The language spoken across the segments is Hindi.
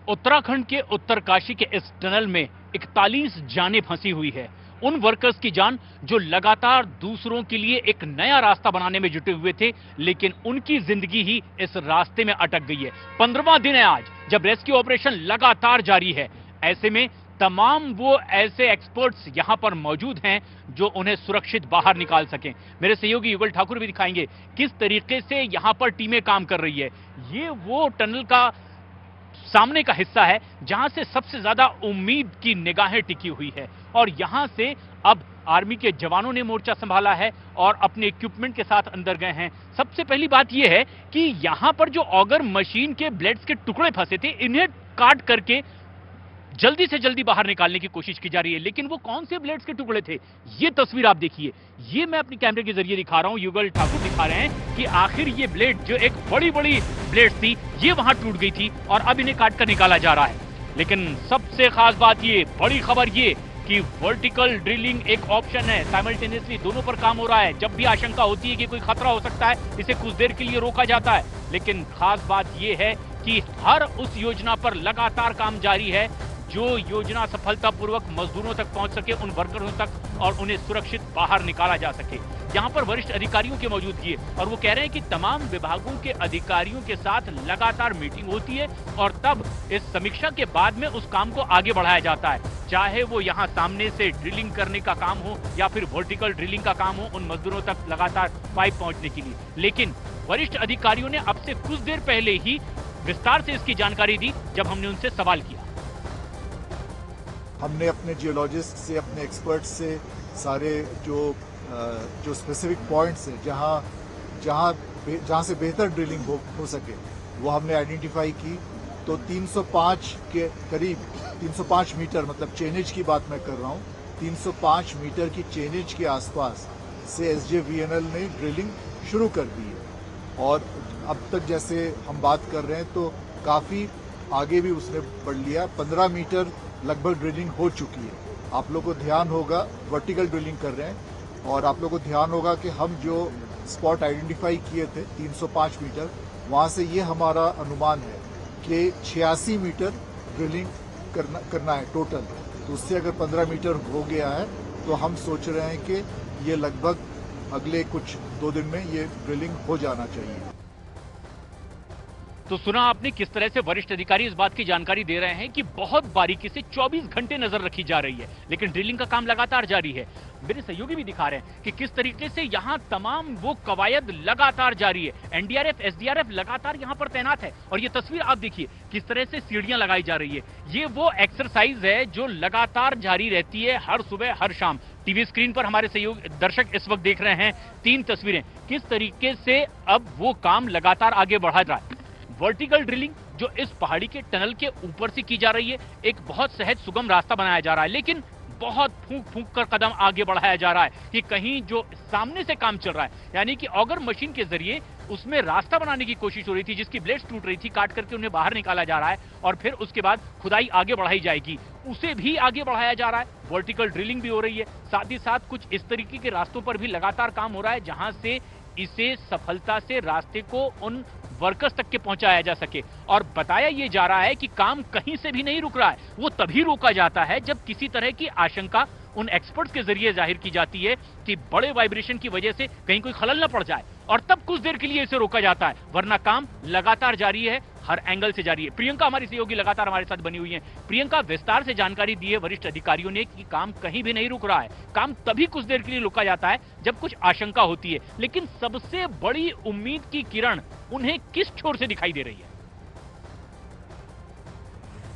उत्तराखंड के उत्तरकाशी के इस टनल में 41 जानें फंसी हुई है। उन वर्कर्स की जान जो लगातार दूसरों के लिए एक नया रास्ता बनाने में जुटे हुए थे, लेकिन उनकी जिंदगी ही इस रास्ते में अटक गई है। 15वां दिन है आज जब रेस्क्यू ऑपरेशन लगातार जारी है। ऐसे में तमाम वो ऐसे एक्सपर्ट्स यहां पर मौजूद हैं जो उन्हें सुरक्षित बाहर निकाल सकें। मेरे सहयोगी युगल ठाकुर भी दिखाएंगे किस तरीके से यहां पर टीमें काम कर रही है। ये वो टनल का सामने का हिस्सा है जहां से सबसे ज्यादा उम्मीद की निगाहें टिकी हुई है और यहां से अब आर्मी के जवानों ने मोर्चा संभाला है और अपने इक्विपमेंट के साथ अंदर गए हैं। सबसे पहली बात यह है कि यहां पर जो ऑगर मशीन के ब्लेड्स के टुकड़े फंसे थे, इन्हें काट करके जल्दी से जल्दी बाहर निकालने की कोशिश की जा रही है। लेकिन वो कौन से ब्लेड्स के टुकड़े थे, ये तस्वीर आप देखिए। ये मैं अपने कैमरे के जरिए दिखा रहा हूं, युगल ठाकुर दिखा रहे हैं कि आखिर ये ब्लेड जो एक बड़ी बड़ी ब्लेड्स थी, ये वहां टूट गई थी और अब इन्हें काट कर निकाला जा रहा है। लेकिन सबसे खास बात ये, बड़ी खबर ये कि वर्टिकल ड्रिलिंग एक ऑप्शन है। साइमल्टेनियसली दोनों पर काम हो रहा है। जब भी आशंका होती है कि कोई खतरा हो सकता है, इसे कुछ देर के लिए रोका जाता है। लेकिन खास बात यह है कि हर उस योजना पर लगातार काम जारी है जो योजना सफलतापूर्वक मजदूरों तक पहुंच सके, उन वर्करों तक, और उन्हें सुरक्षित बाहर निकाला जा सके। यहां पर वरिष्ठ अधिकारियों की मौजूदगी है और वो कह रहे हैं कि तमाम विभागों के अधिकारियों के साथ लगातार मीटिंग होती है और तब इस समीक्षा के बाद में उस काम को आगे बढ़ाया जाता है। चाहे वो यहाँ सामने से ड्रिलिंग करने का काम हो या फिर वर्टिकल ड्रिलिंग का काम हो, उन मजदूरों तक लगातार पाइप पहुंचने के लिए। लेकिन वरिष्ठ अधिकारियों ने अब से कुछ देर पहले ही विस्तार से इसकी जानकारी दी जब हमने उनसे सवाल किया। हमने अपने जियोलॉजिस्ट से, अपने एक्सपर्ट्स से सारे जो स्पेसिफिक पॉइंट्स हैं जहाँ से बेहतर ड्रिलिंग हो सके, वो हमने आइडेंटिफाई की। तो 305 के करीब 305 मीटर, मतलब चेनेज की बात मैं कर रहा हूँ, 305 मीटर की चेनेज के आसपास से SJVNL ने ड्रिलिंग शुरू कर दी है और अब तक जैसे हम बात कर रहे हैं तो काफ़ी आगे भी उसने बढ़ लिया। 15 मीटर लगभग ड्रिलिंग हो चुकी है। आप लोगों को ध्यान होगा, वर्टिकल ड्रिलिंग कर रहे हैं और आप लोगों को ध्यान होगा कि हम जो स्पॉट आइडेंटिफाई किए थे 305 मीटर, वहाँ से ये हमारा अनुमान है कि 86 मीटर ड्रिलिंग करना है टोटल। तो उससे अगर 15 मीटर हो गया है तो हम सोच रहे हैं कि ये लगभग अगले कुछ 2 दिन में ये ड्रिलिंग हो जाना चाहिए। तो सुना आपने किस तरह से वरिष्ठ अधिकारी इस बात की जानकारी दे रहे हैं कि बहुत बारीकी से 24 घंटे नजर रखी जा रही है, लेकिन ड्रिलिंग का काम लगातार जारी है। मेरे सहयोगी भी दिखा रहे हैं कि किस तरीके से यहां तमाम वो कवायद लगातार जारी है। NDRF, SDRF लगातार यहां पर तैनात है और ये तस्वीर आप देखिए किस तरह से सीढ़ियां लगाई जा रही है। ये वो एक्सरसाइज है जो लगातार जारी रहती है हर सुबह हर शाम। टीवी स्क्रीन पर हमारे सहयोगी दर्शक इस वक्त देख रहे हैं 3 तस्वीरें, किस तरीके से अब वो काम लगातार आगे बढ़ा रहा है। वर्टिकल ड्रिलिंग जो इस पहाड़ी के टनल के ऊपर से की जा रही है, एक बहुत सहज सुगम रास्ता बनाया जा रहा है, लेकिन बहुत फूंक फूंक कर कदम आगे बढ़ाया जा रहा है कि कहीं जो सामने से काम चल रहा है, यानी कि ऑगर मशीन के जरिए उसमें रास्ता बनाने की कोशिश हो रही थी, जिसकी ब्लेड्स टूट रही थी, काट करके उन्हें बाहर निकाला जा रहा है और फिर उसके बाद खुदाई आगे बढ़ाई जाएगी, उसे भी आगे बढ़ाया जा रहा है। वर्टिकल ड्रिलिंग भी हो रही है, साथ ही साथ कुछ इस तरीके के रास्तों पर भी लगातार काम हो रहा है जहां से इसे सफलता से रास्ते को उन वर्कर्स तक के पहुंचाया जा सके। और बताया यह जा रहा है कि काम कहीं से भी नहीं रुक रहा है, वो तभी रोका जाता है जब किसी तरह की आशंका उन एक्सपर्ट्स के जरिए जाहिर की जाती है कि बड़े वाइब्रेशन की वजह से कहीं कोई खलल न पड़ जाए, और तब कुछ देर के लिए इसे रोका जाता है, वरना काम लगातार जारी है, हर एंगल से जारी है। प्रियंका हमारी सहयोगी लगातार हमारे साथ बनी हुई है। प्रियंका, विस्तार से जानकारी दी है वरिष्ठ अधिकारियों ने कि काम कहीं भी नहीं रुक रहा है, काम तभी कुछ देर के लिए रोका जाता है जब कुछ आशंका होती है। लेकिन सबसे बड़ी उम्मीद की किरण उन्हें किस छोर से दिखाई दे रही है?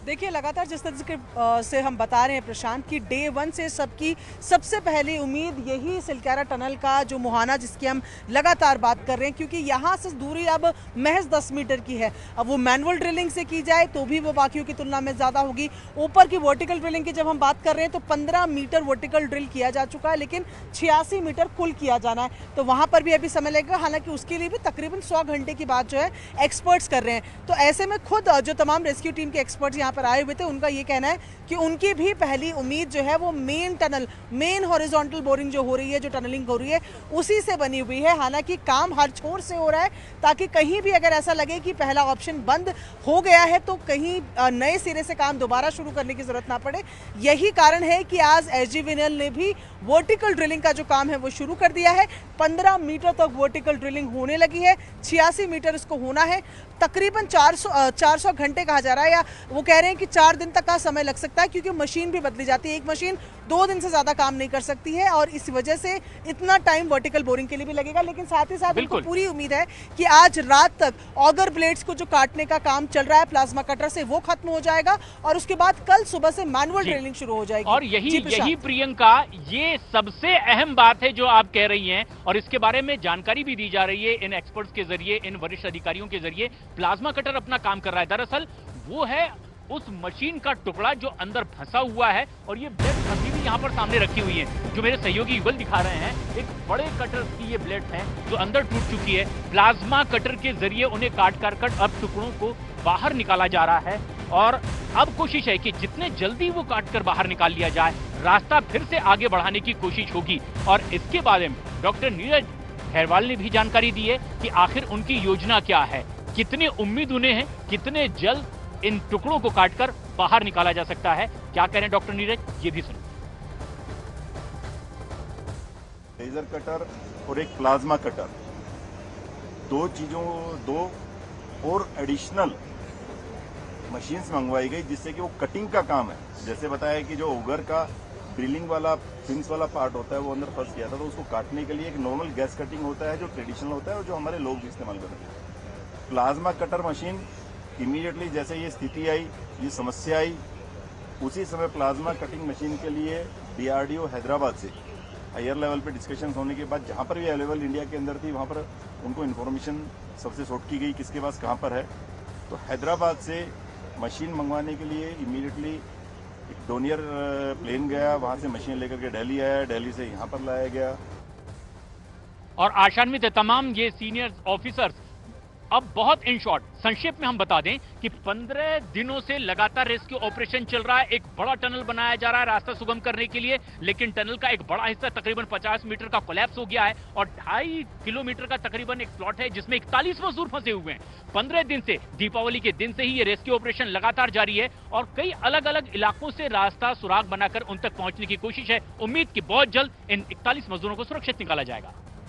देखिए, लगातार जिस तरह से हम बता रहे हैं प्रशांत की डे 1 से सबकी सबसे पहली उम्मीद यही सिलक्यारा टनल का जो मुहाना, जिसकी हम लगातार बात कर रहे हैं, क्योंकि यहाँ से दूरी अब महज 10 मीटर की है। अब वो मैनुअल ड्रिलिंग से की जाए तो भी वो बाकियों की तुलना में ज़्यादा होगी। ऊपर की वर्टिकल ड्रिलिंग की जब हम बात कर रहे हैं तो 15 मीटर वर्टिकल ड्रिल किया जा चुका है, लेकिन 86 मीटर कुल किया जाना है, तो वहाँ पर भी अभी समय लगेगा। हालांकि उसके लिए भी तकरीबन 100 घंटे की बात जो है एक्सपर्ट्स कर रहे हैं। तो ऐसे में खुद जो तमाम रेस्क्यू टीम के एक्सपर्ट्स यहाँ यहाँ पर आए हुए थे, उनका ये कहना है कि उनकी भी पहली उम्मीद जो है वो main tunnel, main horizontal boring जो हो रही है, जो टनलिंग हो रही है, उसी से बनी हुई है। हालांकि काम हर छोर से हो रहा है ताकि कहीं भी अगर ऐसा लगे कि पहला ऑप्शन बंद हो गया है तो कहीं नए सिरे से काम दोबारा शुरू करने की जरूरत ना पड़े। यही कारण है कि आज एसजीवीएनएल ने भी वर्टिकल ड्रिलिंग का जो काम है वो शुरू कर दिया है। 15 मीटर तक वर्टिकल ड्रिलिंग होने लगी है, 86 मीटर इसको होना है। तकरीबन 400 घंटे कहा जा रहा है, या वो कह रहे हैं कि 4 दिन तक का समय लग सकता है, क्योंकि मशीन भी बदली जाती है। एक मशीन 2 दिन से ज्यादा काम नहीं कर सकती है और इस वजह से इतना टाइम वर्टिकल बोरिंग के लिए भी लगेगा। लेकिन साथ ही साथ उनको पूरी उम्मीद है कि आज रात तक ऑगर ब्लेड्स को जो काटने का काम चल रहा है प्लाज्मा कटर से, वो खत्म हो जाएगा और उसके बाद कल सुबह से मैनुअल ड्रिलिंग शुरू हो जाएगी। और यही प्रियंका, ये सबसे अहम बात है जो आप कह रही हैं, और इसके बारे में जानकारी भी दी जा रही है इन एक्सपर्ट्स के जरिए, इन वरिष्ठ अधिकारियों के जरिए। प्लाज्मा कटर अपना काम कर रहा है, दरअसल वो है उस मशीन का टुकड़ा जो अंदर फंसा हुआ है, और ये ब्लेड अभी भी यहां पर सामने रखी हुई है, जो मेरे सहयोगी युगल दिखा रहे हैं। एक बड़े कटर की ये ब्लेड है जो अंदर टूट चुकी है। प्लाज्मा कटर के जरिए उन्हें काट अब टुकड़ों को बाहर निकाला जा रहा है, और अब कोशिश है कि जितने जल्दी वो काटकर बाहर निकाल लिया जाए, रास्ता फिर से आगे बढ़ाने की कोशिश होगी। और इसके बारे में डॉक्टर नीरज खैरवाल ने भी जानकारी दी है कि आखिर उनकी योजना क्या है, कितनी उम्मीद उन्हें है, कितने जल्द इन टुकड़ों को काटकर बाहर निकाला जा सकता है। क्या कह रहे हैं डॉक्टर नीरज, ये भी सुनिए। लेजर कटर और एक प्लाज्मा कटर, दो और एडिशनल मशीन्स मंगवाई गई, जिससे कि वो कटिंग का काम है। जैसे बताया कि जो ओगर का ड्रिलिंग वाला पिंस वाला पार्ट होता है वो अंदर फंस गया था, तो उसको काटने के लिए एक नॉर्मल गैस कटिंग होता है जो ट्रेडिशनल होता है और जो हमारे लोग भी इस्तेमाल करते हैं। प्लाज्मा कटर मशीन इमीडिएटली जैसे ये स्थिति आई, ये समस्या आई, उसी समय प्लाज्मा कटिंग मशीन के लिए डीआरडीओ हैदराबाद से हायर लेवल पे डिस्कशन होने के बाद, जहाँ पर भी अवेलेबल इंडिया के अंदर थी, वहाँ पर उनको इन्फॉर्मेशन सबसे सॉर्ट की गई किसके पास कहाँ पर है। तो हैदराबाद से मशीन मंगवाने के लिए इमीडिएटली एक डोनियर प्लेन गया, वहाँ से मशीन लेकर के दिल्ली आया, दिल्ली से यहाँ पर लाया गया। और आशान्वित है तमाम ये सीनियर ऑफिसर्स। अब बहुत इन शॉर्ट संक्षेप में हम बता दें कि 15 दिनों से लगातार रेस्क्यू ऑपरेशन चल रहा है। एक बड़ा टनल बनाया जा रहा है रास्ता सुगम करने के लिए, लेकिन टनल का एक बड़ा हिस्सा तकरीबन 50 मीटर का कोलैप्स हो गया है और 2.5 किलोमीटर का तकरीबन एक प्लॉट है जिसमें 41 मजदूर फंसे हुए हैं। 15 दिन से, दीपावली के दिन से ही ये रेस्क्यू ऑपरेशन लगातार जारी है और कई अलग अलग इलाकों से रास्ता सुराग बनाकर उन तक पहुंचने की कोशिश है। उम्मीद कि बहुत जल्द इन 41 मजदूरों को सुरक्षित निकाला जाएगा।